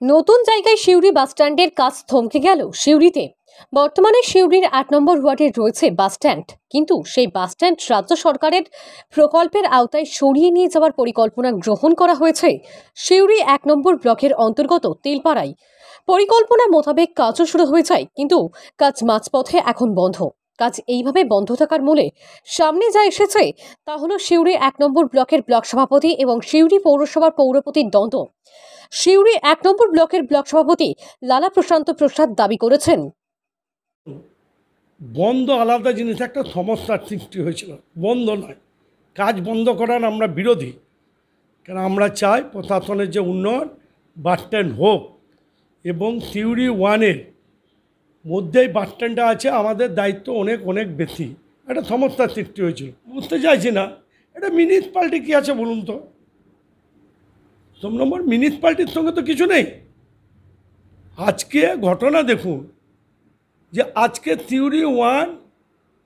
নতুন জায়গায় সিউড়ি বাসস্ট্যান্ডের কাজ থমকে গেল সিউড়িতে। বর্তমানে সিউড়ির ৮ নম্বর ওয়ার্ডে রয়েছে বাসস্ট্যান্ড, কিন্তু সেই বাসস্ট্যান্ড রাজ্য সরকারের প্রকল্পের আওতায় সরিয়ে নিয়ে যাওয়ার পরিকল্পনা গ্রহণ করা হয়েছে সিউড়ি ১ নম্বর ব্লকের অন্তর্গত তেলপাড়ায়। পরিকল্পনা মোতাবেক কাজও শুরু হয়ে যায়, কিন্তু কাজ মাঝপথে এখন বন্ধ। কাজ এইভাবে বন্ধ থাকার মূলে সামনে যা এসেছে তা হলো সিউড়ি ১ নম্বর ব্লকের ব্লক সভাপতি এবং সিউড়ি পৌরসভার পৌরপতির দ্বন্দ্ব। সিউড়ি ১ নম্বর ব্লকের ব্লক সভাপতি লালা প্রশান্ত প্রসাদ দাবি করেছেন, বন্ধ আলাদা জিনিস, একটা সমস্যার সৃষ্টি হয়েছিল। বন্ধ নয়, কাজ বন্ধ করার আমরা বিরোধী। কারণ আমরা চাই প্রশাসনের যে উন্নয়ন, বাসস্ট্যান্ড হোক, এবং সিউড়ি ওয়ানের মধ্যেই বাসস্ট্যান্ডটা আছে, আমাদের দায়িত্ব অনেক অনেক বেশি। একটা সমস্যার সৃষ্টি হয়েছিল, বুঝতে চাইছি না এটা মিউনিসিপ্যালিটি কী আছে বলুন তো। প্রথম নম্বর, মিউনিসিপ্যালিটির সঙ্গে তো কিছু নেই। আজকে ঘটনা দেখুন যে আজকে সিউড়ি ওয়ান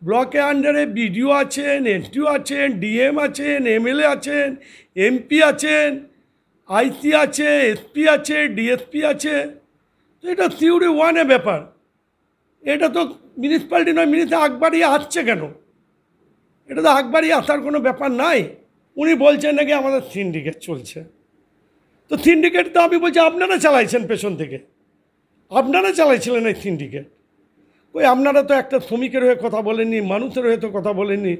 ব্লকের আন্ডারে বিডিও আছেন, এসডিও আছেন, ডিএম আছেন, এমএলএ আছেন, এমপি আছেন, আইসি আছে, এসপি আছে, ডিএসপি আছে। তো এটা সিউড়ি ওয়ানের ব্যাপার, এটা তো মিউনিসিপ্যালিটি নয়। আগ বাড়িয়ে আসছে কেন? এটা তো আগ বাড়িয়ে আসার কোনো ব্যাপার নাই। উনি বলছেন নাকি আমাদের সিন্ডিকেট চলছে। তো সিন্ডিকেট তো আমি বলছি আপনারা চালাইছেন পেছন থেকে, আপনারা চালাইছিলেন এই সিন্ডিকেট। ওই আপনারা তো একটা শ্রমিকের হয়ে কথা বলেননি, মানুষের হয়ে তো কথা বলেননি,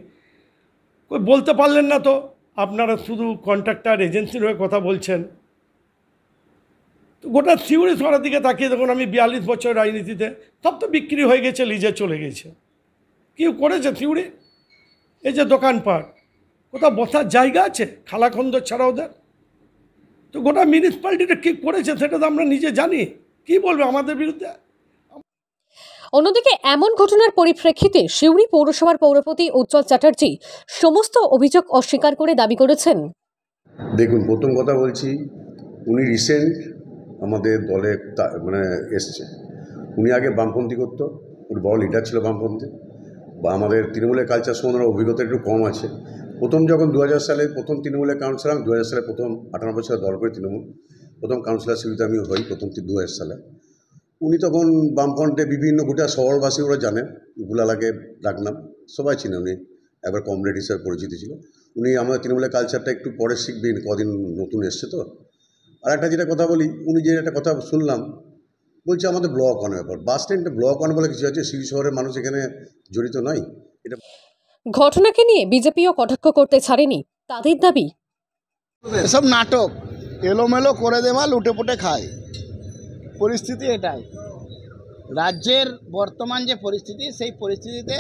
ওই বলতে পারলেন না। তো আপনারা শুধু কন্ট্রাক্টর এজেন্সির হয়ে কথা বলছেন। তো গোটা সিউড়ি শহরের দিকে তাকিয়ে দেখুন, আমি ৪২ বছর রাজনীতিতে, সব তো বিক্রি হয়ে গেছে, লিজে চলে গেছে। কেউ করেছে সিউড়ি? এই যে দোকানপাট, কোথাও বসার জায়গা আছে খালাখন্দ ছাড়া ওদের? তো গোটা মিউনিসিপ্যালিটিটা কী করেছে সেটা তো আমরা নিজে জানি। কী বলবে আমাদের বিরুদ্ধে? অন্যদিকে এমন ঘটনার পরিপ্রেক্ষিতে সিউড়ি পৌরসভার পৌরপতি উজ্জ্বল চ্যাটার্জি সমস্ত অভিযোগ অস্বীকার করে দাবি করেছেন, দেখুন, প্রথম কথা বলছি, উনি রিসেন্ট আমাদের দলে এসছে। উনি আগে বামপন্থী করতো, উনি বড় লিডার ছিল বামপন্থী, বা আমাদের তৃণমূলের কালচার সম্বন্ধে অভিজ্ঞতা একটু কম আছে। প্রথম যখন ২০০০ সালে প্রথম তৃণমূলের কাউন্সিলর, ২০০০ সালে প্রথম ৯৮ সালে দল করে তৃণমূল প্রথম কাউন্সিলরশিপে আমি হই প্রথম ২০০০ সালে। উনি তখন বামফ্রন্টে বিভিন্ন গোটা শহরবাসী ওরা জানেন, গুলালাকে ডাকনাম সবাই চিনে, উনি একবার কমরেড হিসেবে পরিচিত ছিল। উনি আমাদের তৃণমূলের কালচারটা একটু পরে শিখবেন, কদিন নতুন এসছে তো। আর একটা যেটা কথা বলি, উনি যে একটা কথা শুনলাম, বলছে আমাদের ব্লক ওয়ানের ব্যাপার। বাস স্ট্যান্ডে ব্লক ওয়ান বলে কিছু আছে? সিউড়ি শহরের মানুষ এখানে জড়িত নয়। এটা ঘটনাকে নিয়ে বিজেপিও কটাক্ষ করতে ছাড়েনি তাদের দাবি, এসব নাটক এলোমেলো করে দেওয়া, লুটেপুটে খায়। পরিস্থিতি এটাই, রাজ্যের বর্তমান যে পরিস্থিতি, সেই পরিস্থিতিতে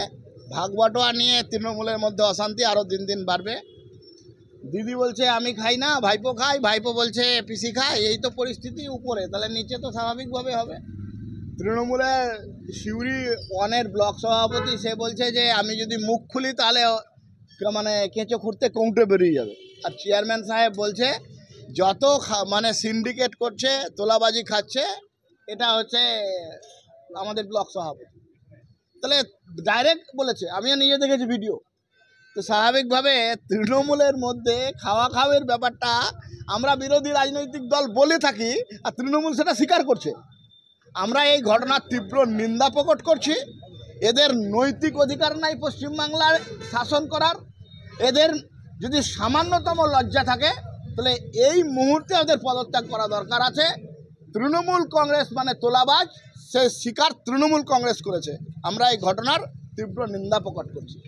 ভাগবাটোয়া নিয়ে তৃণমূলের মধ্যে অশান্তি আরও দিন দিন বাড়বে। দিদি বলছে আমি খাই না, ভাইপো খাই, ভাইপো বলছে পিসি খায়, এই তো পরিস্থিতি উপরে, তাহলে নিচে তো স্বাভাবিকভাবে হবে। তৃণমূলের সিউড়ি ওয়ানের ব্লক সভাপতি, সে বলছে যে আমি যদি মুখ খুলি তাহলে কেঁচো খুঁড়তে কৌঁটে বেরিয়ে যাবে। আর চেয়ারম্যান সাহেব বলছে যত সিন্ডিকেট করছে, তোলাবাজি খাচ্ছে, এটা হচ্ছে আমাদের ব্লক সভাপতি। তাহলে ডাইরেক্ট বলেছে, আমিও নিজে দেখেছি ভিডিও। তো স্বাভাবিকভাবে তৃণমূলের মধ্যে খাওয়া খাওয়ার ব্যাপারটা আমরা বিরোধী রাজনৈতিক দল বলে থাকি, আর তৃণমূল সেটা স্বীকার করছে। আমরা এই ঘটনার তীব্র নিন্দা প্রকট করছি। এদের নৈতিক অধিকার নাই পশ্চিমবাংলার শাসন করার। এদের যদি সামান্যতম লজ্জা থাকে তাহলে এই মুহূর্তে ওদের পদত্যাগ করা দরকার আছে। তৃণমূল কংগ্রেস তোলাবাজ, সে স্বীকার তৃণমূল কংগ্রেস করেছে। আমরা এই ঘটনার তীব্র নিন্দা প্রকট করছি।